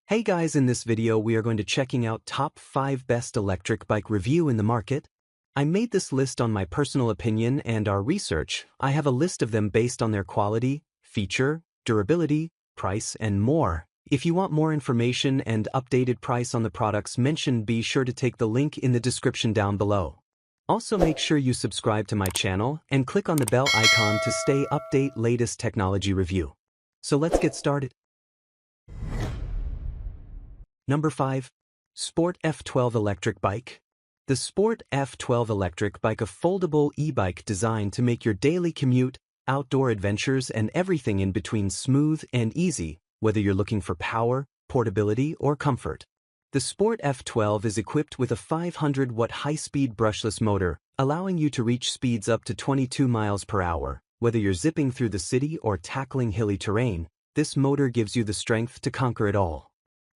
Hey guys, in this video we are going to checking out top 5 best electric bike review in the market. I made this list on my personal opinion and our research. I have a list of them based on their quality, feature, durability, price, and more. If you want more information and updated price on the products mentioned, be sure to take the link in the description down below. Also make sure you subscribe to my channel and click on the bell icon to stay update latest technology review. So let's get started. Number 5. Sport F12 Electric Bike. The Sport F12 Electric Bike, a foldable e-bike designed to make your daily commute, outdoor adventures, and everything in between smooth and easy, whether you're looking for power, portability, or comfort. The Sport F12 is equipped with a 500-watt high-speed brushless motor, allowing you to reach speeds up to 22 miles per hour. Whether you're zipping through the city or tackling hilly terrain, this motor gives you the strength to conquer it all.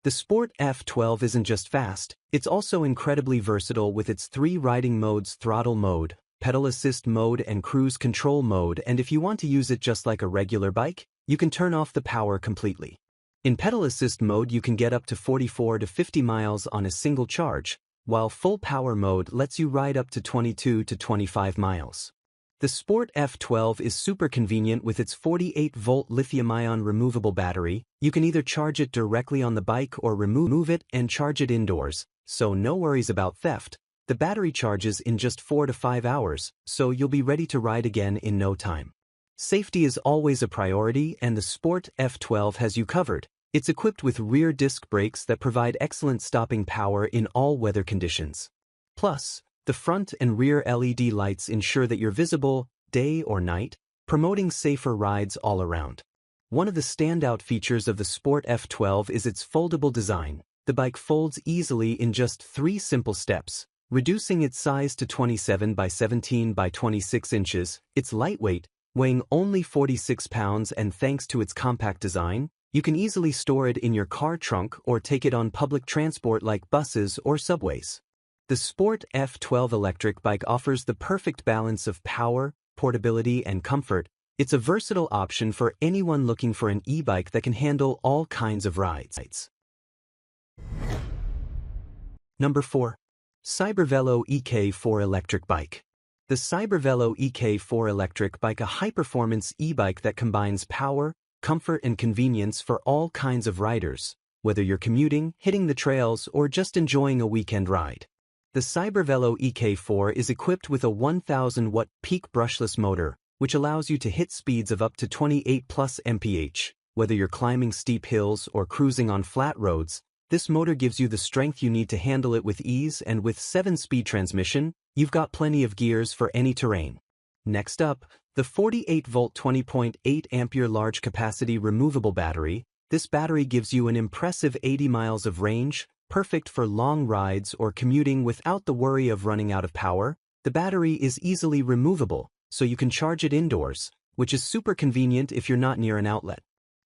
The Sport F12 isn't just fast, it's also incredibly versatile with its 3 riding modes: throttle mode, pedal assist mode, and cruise control mode. And if you want to use it just like a regular bike, you can turn off the power completely. In pedal assist mode you can get up to 44 to 50 miles on a single charge, while full power mode lets you ride up to 22 to 25 miles. The Sport F12 is super convenient with its 48-volt lithium-ion removable battery. You can either charge it directly on the bike or remove it and charge it indoors, so no worries about theft. The battery charges in just 4 to 5 hours, so you'll be ready to ride again in no time. Safety is always a priority, and the Sport F12 has you covered. It's equipped with rear disc brakes that provide excellent stopping power in all weather conditions. Plus, the front and rear LED lights ensure that you're visible, day or night, promoting safer rides all around. One of the standout features of the Sport F12 is its foldable design. The bike folds easily in just 3 simple steps, reducing its size to 27 by 17 by 26 inches. It's lightweight, weighing only 46 pounds, and thanks to its compact design, you can easily store it in your car trunk or take it on public transport like buses or subways. The Sport F12 Electric Bike offers the perfect balance of power, portability, and comfort. It's a versatile option for anyone looking for an e-bike that can handle all kinds of rides. Number 4. Cybervelo EK4 Electric Bike. The Cybervelo EK4 Electric Bike, a high-performance e-bike that combines power, comfort, and convenience for all kinds of riders, whether you're commuting, hitting the trails, or just enjoying a weekend ride. The Cybervelo EK4 is equipped with a 1000-watt peak brushless motor, which allows you to hit speeds of up to 28 plus mph. Whether you're climbing steep hills or cruising on flat roads, this motor gives you the strength you need to handle it with ease, and with 7-speed transmission, you've got plenty of gears for any terrain. Next up, the 48-volt 20.8 ampere large-capacity removable battery. This battery gives you an impressive 80 miles of range, perfect for long rides or commuting without the worry of running out of power. The battery is easily removable, so you can charge it indoors, which is super convenient if you're not near an outlet.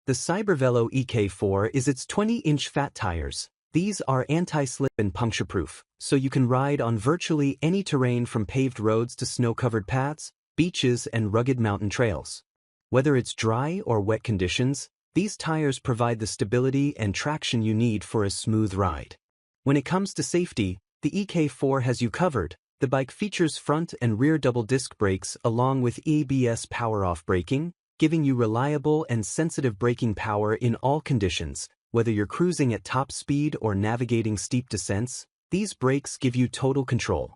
The Cybervelo EK4 is its 20-inch fat tires. These are anti-slip and puncture-proof, so you can ride on virtually any terrain from paved roads to snow-covered paths, beaches, and rugged mountain trails. Whether it's dry or wet conditions, these tires provide the stability and traction you need for a smooth ride. When it comes to safety, the EK4 has you covered. The bike features front and rear double-disc brakes along with ABS power-off braking, giving you reliable and sensitive braking power in all conditions. Whether you're cruising at top speed or navigating steep descents, these brakes give you total control.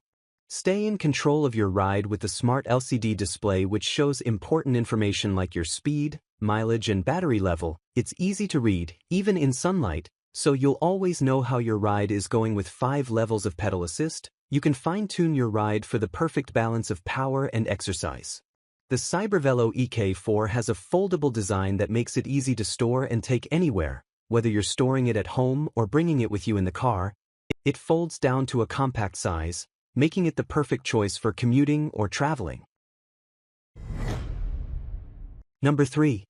Stay in control of your ride with the smart LCD display, which shows important information like your speed, mileage, and battery level. It's easy to read, even in sunlight, so you'll always know how your ride is going. With 5 levels of pedal assist, you can fine-tune your ride for the perfect balance of power and exercise. The Cybervelo EK4 has a foldable design that makes it easy to store and take anywhere. Whether you're storing it at home or bringing it with you in the car, it folds down to a compact size, making it the perfect choice for commuting or traveling. Number 3.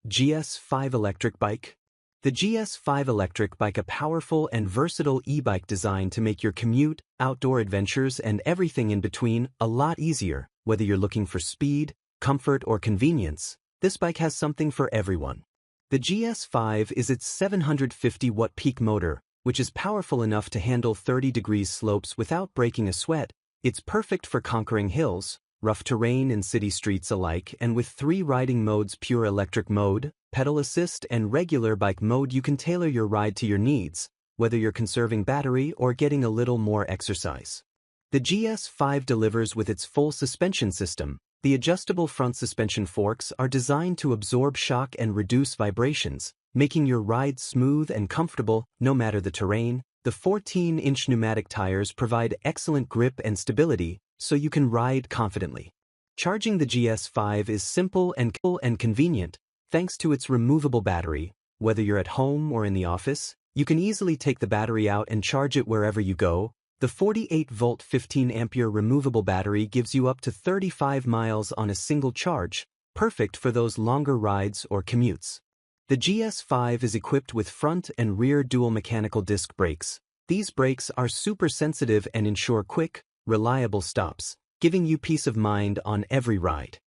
GS5 Electric Bike. The GS5 Electric Bike, a powerful and versatile e-bike designed to make your commute, outdoor adventures, and everything in between a lot easier. Whether you're looking for speed, comfort, or convenience, this bike has something for everyone. The GS5 is its 750-watt peak motor, which is powerful enough to handle 30-degree slopes without breaking a sweat. It's perfect for conquering hills, rough terrain and city streets alike, and with 3 riding modes: pure electric mode, pedal assist, and regular bike mode, you can tailor your ride to your needs, whether you're conserving battery or getting a little more exercise. The GS5 delivers with its full suspension system. The adjustable front suspension forks are designed to absorb shock and reduce vibrations, making your ride smooth and comfortable no matter the terrain. The 14-inch pneumatic tires provide excellent grip and stability, so you can ride confidently. Charging the GS5 is simple and convenient, thanks to its removable battery. Whether you're at home or in the office, you can easily take the battery out and charge it wherever you go. The 48-volt 15-ampere removable battery gives you up to 35 miles on a single charge, perfect for those longer rides or commutes. The GS5 is equipped with front and rear dual mechanical disc brakes. These brakes are super sensitive and ensure quick, reliable stops, giving you peace of mind on every ride.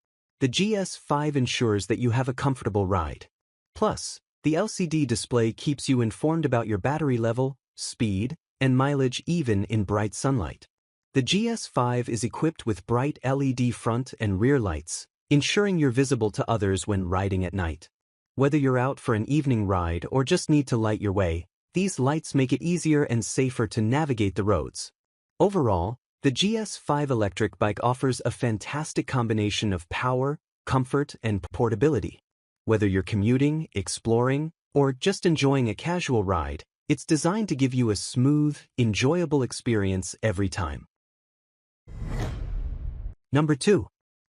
The GS5 ensures that you have a comfortable ride. Plus, the LCD display keeps you informed about your battery level, speed, and mileage even in bright sunlight. The GS5 is equipped with bright LED front and rear lights, ensuring you're visible to others when riding at night. Whether you're out for an evening ride or just need to light your way, these lights make it easier and safer to navigate the roads. Overall, the GS5 electric bike offers a fantastic combination of power, comfort, and portability. Whether you're commuting, exploring, or just enjoying a casual ride, it's designed to give you a smooth, enjoyable experience every time. Number 2.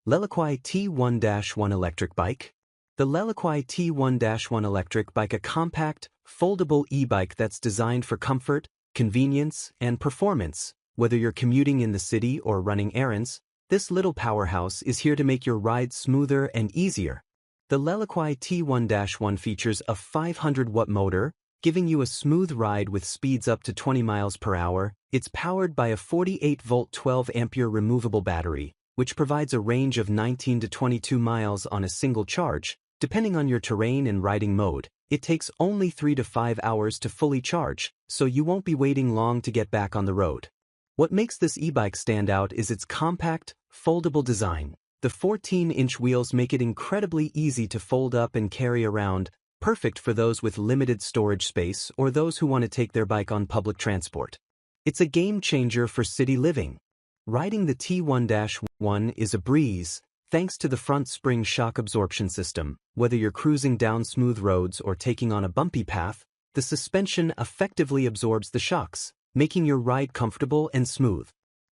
Lelequai T1-1 Electric Bike. The Lelequai T1-1 Electric Bike, a compact, foldable e-bike that's designed for comfort, convenience, and performance. Whether you're commuting in the city or running errands, this little powerhouse is here to make your ride smoother and easier. The Lelequai T1-1 features a 500-watt motor, giving you a smooth ride with speeds up to 20 miles per hour. It's powered by a 48-volt 12-ampere removable battery, which provides a range of 19 to 22 miles on a single charge. Depending on your terrain and riding mode, it takes only 3 to 5 hours to fully charge, so you won't be waiting long to get back on the road. What makes this e-bike stand out is its compact, foldable design. The 14-inch wheels make it incredibly easy to fold up and carry around, perfect for those with limited storage space or those who want to take their bike on public transport. It's a game changer for city living. Riding the T1-1 is a breeze, thanks to the front spring shock absorption system. Whether you're cruising down smooth roads or taking on a bumpy path, the suspension effectively absorbs the shocks, making your ride comfortable and smooth.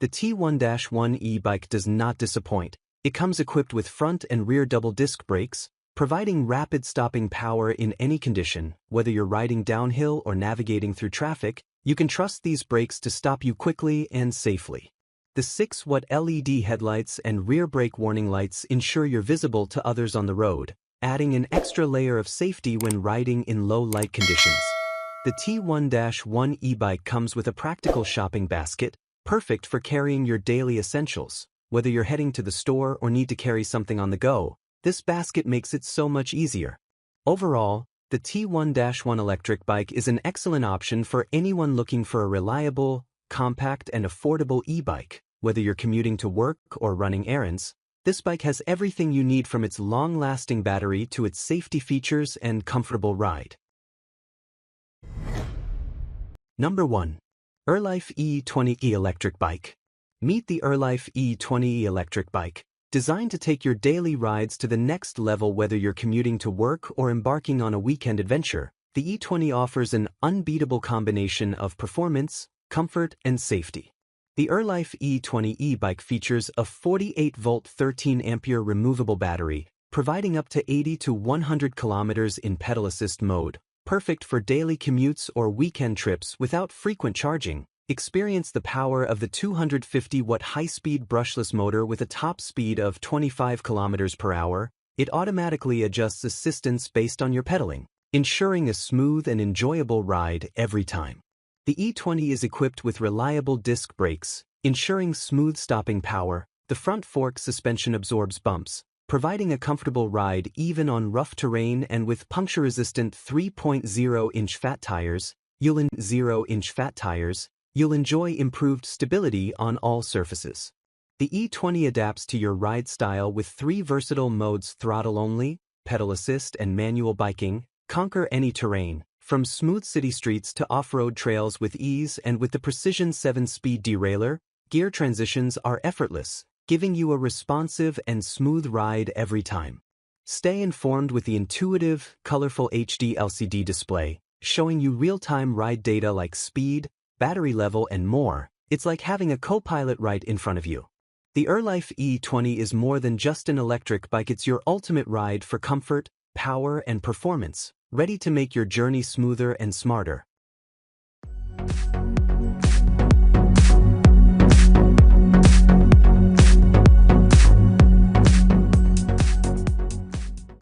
The T1-1 e-bike does not disappoint. It comes equipped with front and rear double disc brakes, providing rapid stopping power in any condition. Whether you're riding downhill or navigating through traffic, you can trust these brakes to stop you quickly and safely. The 6-watt LED headlights and rear brake warning lights ensure you're visible to others on the road, adding an extra layer of safety when riding in low light conditions. The T1-1 e-bike comes with a practical shopping basket, perfect for carrying your daily essentials. Whether you're heading to the store or need to carry something on the go, this basket makes it so much easier. Overall, the T1-1 electric bike is an excellent option for anyone looking for a reliable, compact, and affordable e-bike. Whether you're commuting to work or running errands, this bike has everything you need, from its long-lasting battery to its safety features and comfortable ride. Number 1. Erlife E20E Electric Bike. Meet the Erlife E20E Electric Bike, designed to take your daily rides to the next level. Whether you're commuting to work or embarking on a weekend adventure, the E20 offers an unbeatable combination of performance, comfort, and safety. The Erlife E20 e-bike features a 48-volt 13-ampere removable battery, providing up to 80 to 100 kilometers in pedal assist mode, perfect for daily commutes or weekend trips without frequent charging. Experience the power of the 250-watt high-speed brushless motor with a top speed of 25 kilometers per hour. It automatically adjusts assistance based on your pedaling, ensuring a smooth and enjoyable ride every time. The E20 is equipped with reliable disc brakes, ensuring smooth stopping power. The front fork suspension absorbs bumps, providing a comfortable ride even on rough terrain, and with puncture-resistant 3.0-inch fat tires, you'll enjoy improved stability on all surfaces. The E20 adapts to your ride style with 3 versatile modes: throttle only, pedal assist, and manual biking. Conquer any terrain, from smooth city streets to off-road trails with ease, and with the Precision 7-speed derailleur, gear transitions are effortless, giving you a responsive and smooth ride every time. Stay informed with the intuitive, colorful HD LCD display, showing you real-time ride data like speed, battery level, and more. It's like having a co-pilot right in front of you. The Erlife E20 is more than just an electric bike. It's your ultimate ride for comfort, power, and performance, ready to make your journey smoother and smarter.